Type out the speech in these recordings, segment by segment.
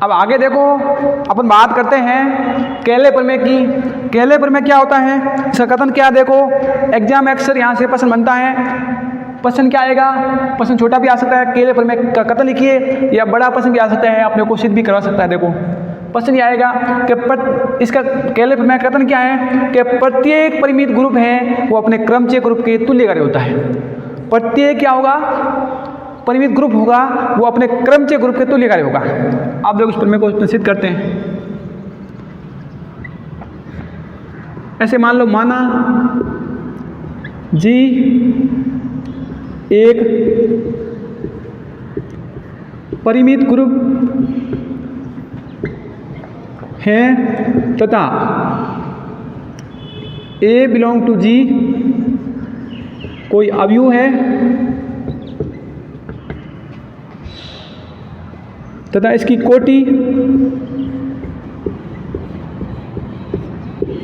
अब आगे देखो, अपन बात करते हैं केले प्रमेय की। केले प्रमेय क्या होता है, इसका कथन क्या, देखो एग्जाम अक्सर यहाँ से प्रश्न बनता है। प्रश्न क्या आएगा, प्रश्न छोटा भी आ सकता है, केले प्रमेय का कथन लिखिए, या बड़ा प्रश्न भी आ सकता है, अपने को सिद्ध भी करवा सकता है। देखो प्रश्न ये आएगा कि इसका केले प्रमेय का कथन क्या है कि प्रत्येक परिमित ग्रुप है वो अपने क्रमचय ग्रुप के तुल्यकारी होता है। प्रत्येक क्या होगा, परिमित ग्रुप होगा वो अपने क्रमचय ग्रुप के तुल्यकारी होगा। आप लोग इस प्रमेय को सिद्ध करते हैं। ऐसे मान लो, माना जी एक परिमित ग्रुप है तथा A बिलोंग टू G कोई अवयव है तथा इसकी कोटि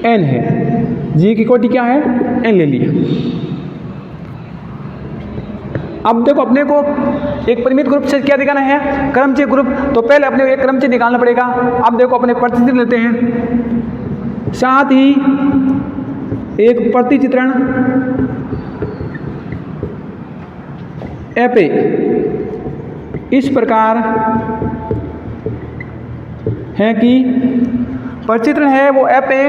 n है। G की कोटि क्या है, n ले लिया। अब देखो अपने को एक परिमित ग्रुप से क्या दिखाना है, क्रमचय ग्रुप, तो पहले अपने को एक क्रमचय निकालना पड़ेगा। अब देखो अपने प्रतिचित्रण लेते हैं, साथ ही एक प्रतिचित्रण FA इस प्रकार है कि प्रतिचित्रण है वो FA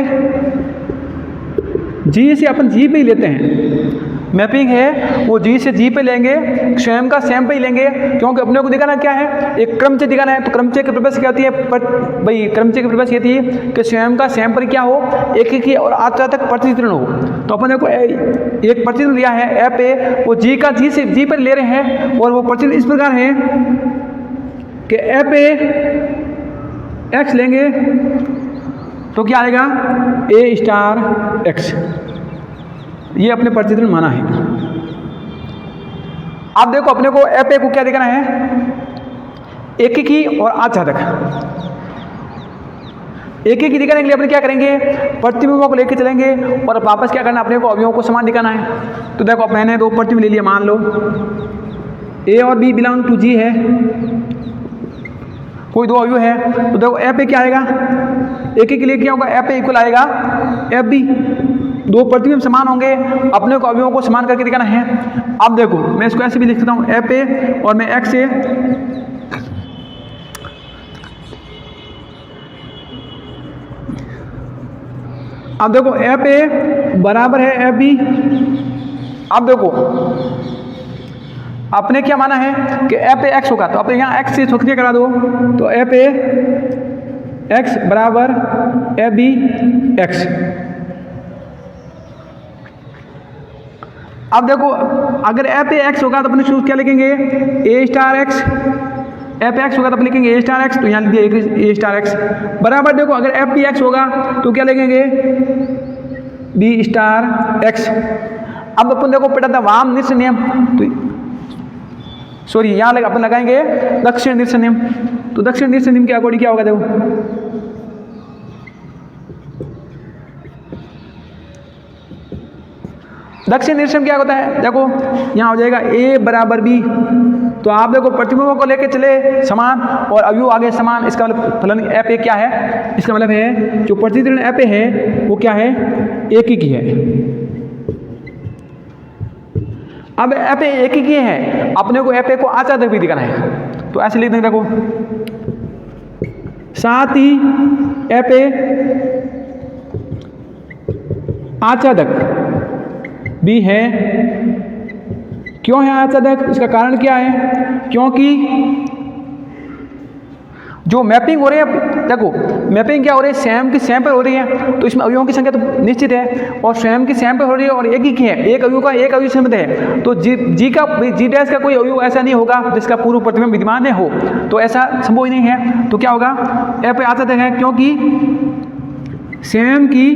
G से अपन G पे ही लेते हैं। मैपिंग है वो G से G पे लेंगे, स्वयं का सेम पे ही लेंगे, क्योंकि अपने को दिखाना क्या है, एक क्रमचय दिखाना है। तो क्रमचय की परिभाषा क्या होती है, भाई क्रमचय की परिभाषा ये थी कि स्वयं का सेम पर क्या हो, एक ही और आत्रा तक प्रतिचित्रण हो। तो अपने को एक प्रतिचित्रण दिया है FA, वो G का G से G पर ले रहे हैं, और वो प्रतिचित्रण इस प्रकार है कि FA x लेंगे तो क्या आएगा, A स्टार x। ये अपने प्रतिचित्रण माना है। अब देखो अपने को FA को क्या दिखाना है, एकीकी और आच्छादक। एकीकी दिखाने के लिए अपने क्या करेंगे, प्रतिबिंबों को लेकर चलेंगे और वापस क्या करना, अपने को अवयवों को समान दिखाना है। तो देखो मैंने दो प्रतिबिंब ले लिया, मान लो A और B बिलोंग टू G है, कोई दो अवयव है। तो देखो FA क्या आएगा, एकीकी के लिए क्या होगा, FA इक्वल आएगा FB। दो प्रतिबिंब समान होंगे, अपने को अवयवों को समान करके दिखाना है। अब देखो मैं इसको ऐसे भी लिख सकता हूँ, FA और मैं x से अब देखो FA बराबर है FB। अब देखो आपने क्या माना है कि FA x होगा, तो आप यहाँ x से छोटे करा दो, तो FA x बराबर FB x। अब देखो अगर FA x होगा तो अपने शुरू क्या लिखेंगे, A star x। FA x होगा तो अपने लिखेंगे A स्टार x, तो यहाँ लिख दिया A स्टार x बराबर। देखो अगर FB x होगा तो क्या लिखेंगे, B स्टार x। अब अपन देखो पढ़ा था वाम निश्चय नियम, तो सॉरी यहाँ अपन लगाएंगे दक्षिण निश्चय नियम। तो दक्षिण निश्चय नियम के अकॉर्डिंग क्या होगा, देखो दक्षिण निश्चय क्या होता है, देखो यहाँ हो जाएगा A बराबर B। तो आप देखो प्रतिबिंबों को लेके चले समान और अवयव आगे समान, इसका मतलब फलन FA क्या है, इसका मतलब है जो प्रतिचित्रण FA है वो क्या है, एकीकी है। अब FA एकीकी है, अपने को FA को आच्छादक भी दिखाना है, तो ऐसे लिख देंगे, देखो साथ ही FA आच्छादक भी है। क्यों है आच्छादक, इसका कारण क्या है, क्योंकि जो मैपिंग हो रही है, देखो मैपिंग क्या हो रही है, सेम की सेम पर हो रही है, तो इसमें अवयवों की संख्या तो निश्चित है, और स्वयं की सेम पर हो रही है, और एक ही की है, एक अवयव का एक अवयव संबंध है। तो जी डैश का कोई अवयव ऐसा नहीं होगा जिसका पूर्व प्रतिबिंब विद्यमान हो, तो ऐसा संभव ही नहीं है। तो क्या होगा, FA आच्छादक है क्योंकि सेम की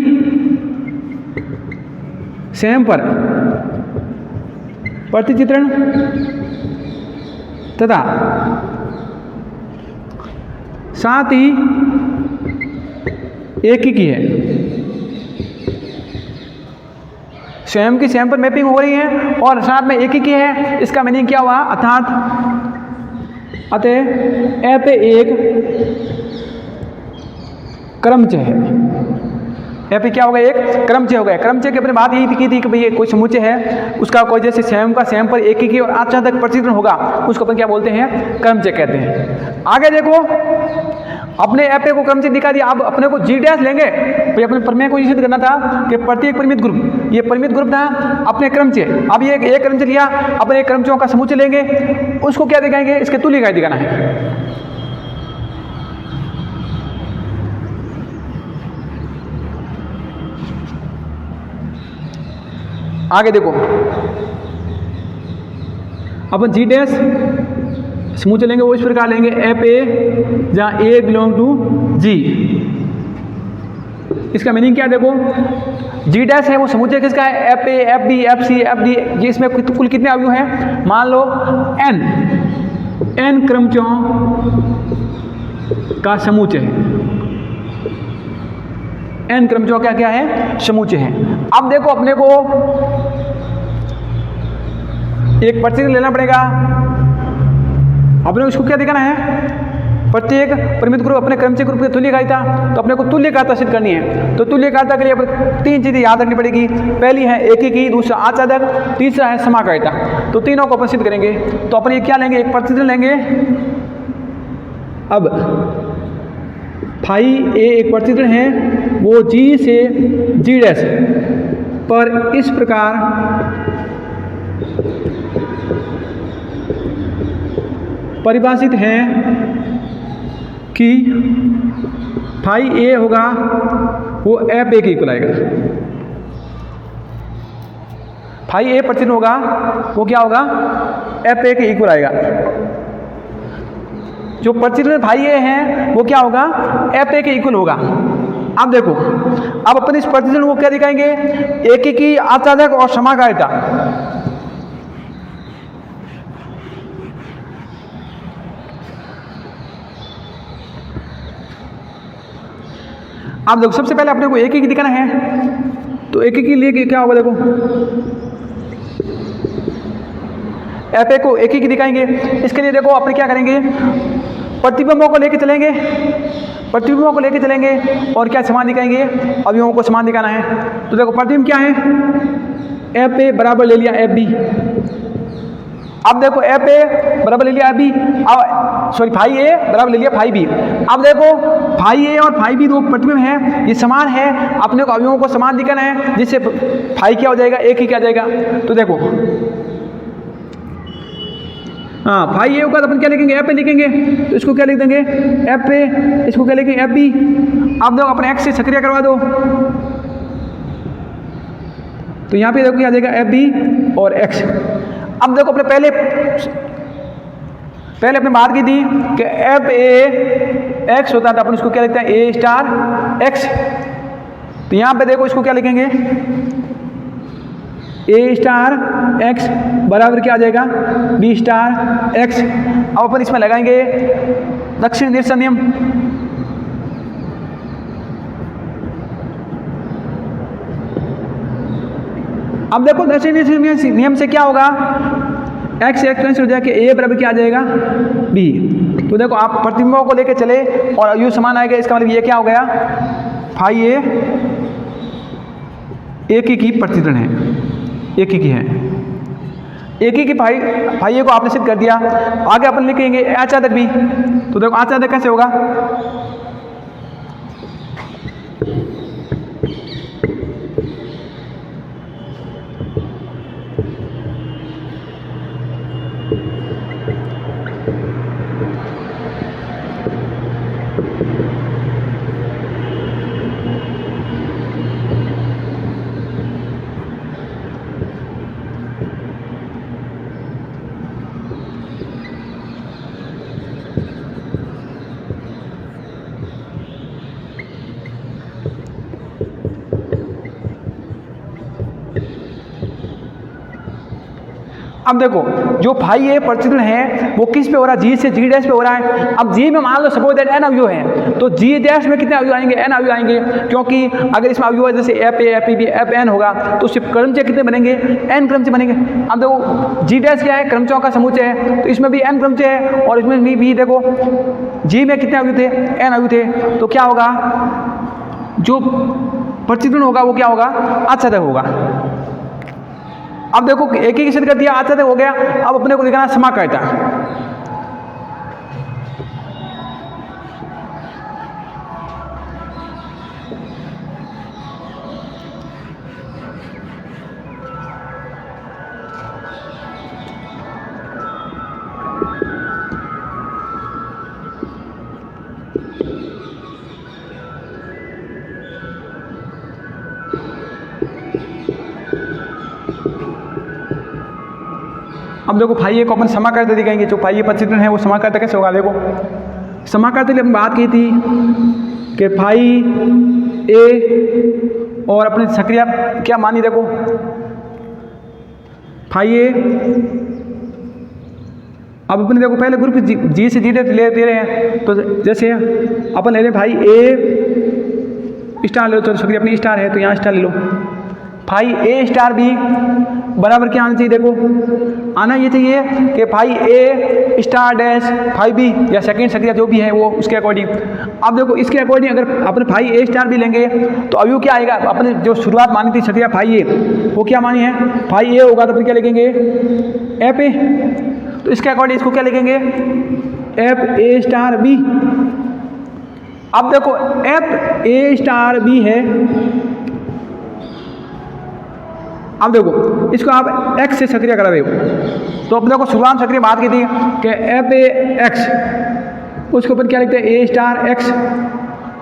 सेम पर प्रतिचित्रण तथा साथ ही एकीकी है। स्वयं की सेम पर मैपिंग हो रही है और साथ में एकीकी है, इसका मीनिंग क्या हुआ, अर्थात अतः FA एक क्रमचय है। एपी क्या हो गया, एक क्रमचय हो गया। क्रमचय की अपने बात यही की थी कि भाई ये कोई समुच्चय है, उसका कोई जैसे स्वयं का स्वयं पर एक ही और आच्छादक प्रतिचित्रण होगा, उसको अपन क्या बोलते हैं, क्रमचय कहते हैं। आगे देखो, अपने एपे को क्रमचय दिखा दिया, अब अपने को जी डैश लेंगे। भाई अपने प्रमेय को ये सिद्ध करना था कि प्रत्येक परिमित ग्रुप, ये परिमित ग्रुप था अपने क्रमचय। अब ये एक क्रमचय लिया, अपने क्रमचयों का समुच्चय लेंगे, उसको क्या दिखाएंगे, इसके तुल्य इकाई दिखाना है। आगे देखो, अपन जी डैश समुच्चय लेंगे, वो इस प्रकार लेंगे एफ ए जहाँ ए बिलोंग टू जी। इसका मीनिंग क्या है, देखो जी डैश है वो समुच्चय किसका है, F A, F B, F C, F D. ये इसमें कुल कितने अवयव हैं, मान लो एन क्रमचयों का समुच्चय है। एन क्रमचयों का क्या है, समुच्चय है। अब देखो अपने को एक प्रतिचित्रण लेना पड़ेगा। अपने को इसको क्या दिखाना है, प्रत्येक परिमित ग्रुप अपने क्रमचय ग्रुप की तुल्यकारिता, तो अपने को तुल्यकारिता सिद्ध करनी है। तो तुल्यकारिता के लिए अपने तीन चीजें याद रखनी पड़ेगी। पहली है एकीकी, दूसरा आच्छादक, तीसरा है समाकारिता। तो तीनों को अपन सिद्ध करेंगे। तो अपन ये क्या लेंगे, एक प्रतिचित्रण लेंगे। अब फाई ए एक प्रतिचित्रण है, वो जी से जी डैश पर इस प्रकार परिभाषित है कि फाई ए होगा वो एफ ए के इक्वल आएगा। फाई ए प्रतिचित्रण होगा वो क्या होगा, एफ ए के इक्वल आएगा। जो प्रतिचित्रण फाई ए है वो क्या होगा, एफ ए के इक्वल होगा। अब देखो, अब अपन इस प्रतिचित्रण को क्या दिखाएंगे, एकीकी, आच्छादक और समाकारिता। अब देखो, सबसे पहले अपने को एक ही दिखाना है। तो एक ही के लिए क्या होगा, देखो एफ ए को एक ही दिखाएंगे। इसके लिए देखो अपने क्या करेंगे, प्रतिबिंबों को लेके चलेंगे, प्रतिबिंबों को लेके चलेंगे और क्या समान दिखाएंगे, अवयवों को समान दिखाना है। तो देखो प्रतिबिंब क्या है, एफ ए बराबर ले लिया एफ बी। अब देखो एफ ए बराबर ले लिया एफ बी, अब सॉरी फाई ए बराबर ले लिया फाई बी। अब देखो फाई ए और फाई बी दो प्रतिबिंब है, ये समान है, अपने को अवयवों को समान दिखाना है, जिससे फाई क्या हो जाएगा, एक ही क्या जाएगा। तो देखो हाँ, फाई ए होगा तो अपन क्या लिखेंगे, एफ ए लिखेंगे। तो इसको क्या लिख देंगे, एफ ए, इसको क्या लिखेंगे, एफ बी। अब देखो अपने एक्स से सक्रिय करवा दो, तो यहाँ पे देखो क्या आ जाएगा, एफ बी और एक्स। अब देखो अपने पहले अपने बात की थी कि एफ ए एक्स होता था, अपन इसको क्या लिखते हैं, ए स्टार एक्स। तो यहाँ पे देखो इसको क्या लिखेंगे, ए स्टार एक्स बराबर क्या आ जाएगा, बी स्टार एक्स। अब अपन इसमें लगाएंगे दक्षिण निरसन नियम। अब देखो दक्षिण निरसन नियम से क्या होगा, एक्स कैंसिल हो जाएगा, ए बराबर क्या आ जाएगा, बी। तो देखो आप प्रतिबिंबों को लेके चले और यू समान आएगा, इसका मतलब ये क्या हो गया, फाई ए एक ही की प्रतिचित्रण है, एक ही की है, एक ही की फाई ए को आपने सिद्ध कर दिया। आगे अपन लिखेंगे आच्छादक भी। तो देखो आच्छादक कैसे होगा, अब देखो जो फाई ए प्रतिचित्रण है वो किस पे हो रहा है, जी से जी डैश पे हो रहा है। अब जी में मान लो सपोज दैट एन अवयव है, तो जी डैश में कितने अवयव आएंगे, एन अवयव आएंगे, क्योंकि अगर इसमें अवयव जैसे F A F B F N होगा तो उससे क्रमचय कितने बनेंगे, एन क्रमचय बनेंगे। अब देखो जी डैश क्या है, क्रमचयों का समुच्चय है, तो इसमें भी एन क्रमचय है और इसमें भी देखो जी में कितने अवयव थे, एन अवयव थे, तो क्या होगा जो प्रतिचित्रण होगा वो क्या होगा, आच्छादक होगा। अब देखो एक ही सिद्ध कर दिया, आच्छादक हो गया। अब अपने को दिखाना समाकारिता। अब देखो फाई ए को अपन समाकारिता दिखाएंगे, जो फाई ए प्रतिचित्रण है वो समाकारिता कैसे होगा। देखो समाकारिता के लिए बात की थी कि फाई ए और अपनी सक्रिय क्या मानी, देखो फाई ए, अब अपने देखो पहले ग्रुप जी से जी डैश ले दे रहे हैं, तो जैसे अपन ले रहे भाई ए स्टार ले लो, चलो सक्रिय अपनी स्टार है तो यहाँ स्टार ले लो, फाई ए स्टार भी बराबर क्या आना चाहिए, देखो आना ये चाहिए कि फाई ए स्टार डैश फाई बी या सेकंड सक्रिय जो भी है वो उसके अकॉर्डिंग। अब देखो इसके अकॉर्डिंग अगर अपने फाई ए स्टार भी लेंगे तो अवयव क्या आएगा, अपने जो शुरुआत मानी थी सक्रिय फाई ए वो क्या मानी है, फाई ए होगा तो फिर क्या लिखेंगे एफ ए, तो इसके अकॉर्डिंग इसको क्या लिखेंगे एफ ए स्टार बी। अब देखो एफ ए स्टार बी है, अब देखो इसको आप x से सक्रिय करा रहे हो, तो अपने को शुरुआत सक्रिय बात की थी कि एफ ए एक्स, उसके ऊपर क्या लिखते हैं ए स्टार एक्स,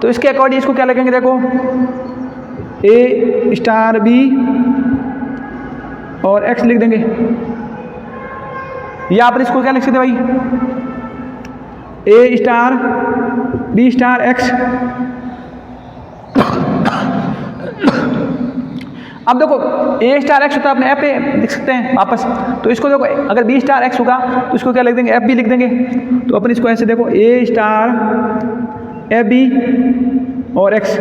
तो इसके अकॉर्डिंग इसको क्या लिखेंगे, देखो ए स्टार बी और x लिख देंगे, या आप इसको क्या लिख सकते भाई ए स्टार बी स्टार एक्स। अब देखो ए स्टार एक्स होता है अपने एफ पे लिख सकते हैं वापस, तो इसको देखो अगर बी स्टार एक्स होगा तो इसको क्या लिख देंगे एफ बी लिख देंगे, तो अपन इसको ऐसे देखो ए स्टार एफ बी और एक्स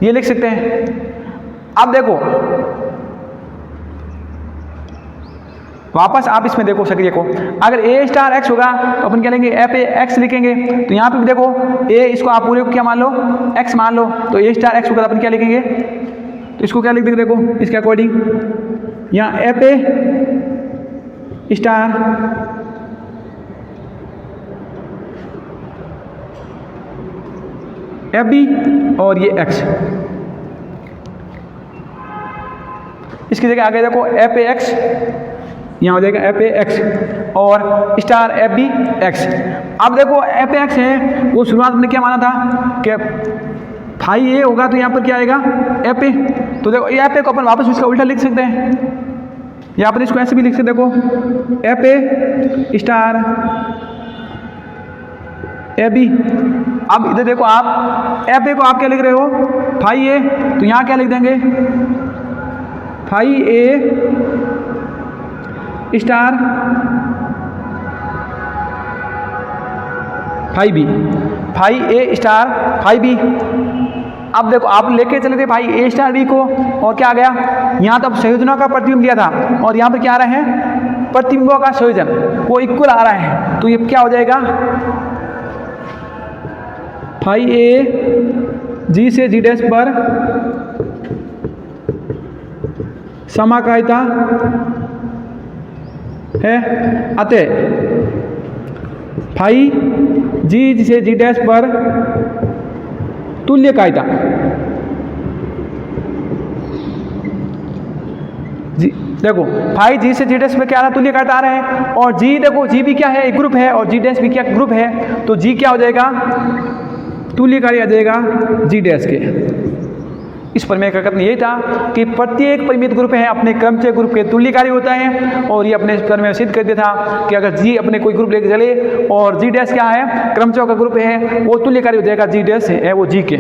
ये लिख सकते हैं। अब देखो वापस आप इसमें देखो सक्रिय को, अगर ए स्टार एक्स होगा तो अपन क्या लेंगे एफ ए एक्स लिखेंगे, तो यहाँ पे भी देखो ए इसको आप पूरे को क्या मान लो एक्स मान लो, तो ए स्टार एक्स होगा तो अपन क्या लिखेंगे, तो इसको क्या लिख देंगे, देखो इसके अकॉर्डिंग यहाँ F A star F B और ये एक्स, इसकी जगह आगे देखो एफ ए एक्स, यहाँ हो जाएगा एफ ए एक्स और स्टार एफ बी एक्स। अब देखो एफ ए एक्स है वो शुरुआत में क्या माना था कि फाई ए होगा तो यहाँ पर क्या आएगा एफ ए, तो देखो एफ ए को अपन वापस इसका उल्टा लिख सकते हैं, यहाँ पर इसको ऐसे भी लिख सकते देखो F A star A B. अब इधर देखो आप एफ ए को आप क्या लिख रहे हो फाई ए, तो यहाँ क्या लिख देंगे फाई ए स्टार फाई बी, फाई ए स्टार फाई बी। अब देखो आप लेके चले थे भाई ए स्टार बी को और क्या आ गया यहाँ तब संयोजनों का प्रतिबिंब दिया था और यहाँ पर क्या आ रहा है प्रतिबिंबों का संयोजन वो इक्वल आ रहा है, तो ये क्या हो जाएगा फाई ए जी से जी डैश पर समाकारिता है, अतः फाई जी से जी डैश पर तुल्यकारिता जी, देखो फाई जी से जी डैश में क्या आ रहा है तुल्यकारिता आ रहा है, और जी देखो जी भी क्या है एक ग्रुप है और जी डैश भी क्या ग्रुप है, तो जी क्या हो जाएगा तुल्यकारी आ जाएगा जी डैश के। इस प्रमेय का कथन यही था कि प्रत्येक परिमित ग्रुप है अपने क्रमचय ग्रुप के तुल्यकारी होता है, और ये अपने प्रमेय सिद्ध कर दिया था कि अगर जी अपने कोई ग्रुप लेकर चले और जी डैश क्या है क्रमचयों का ग्रुप है वो तुल्यकारी हो जाएगा जी डैश है वो जी के।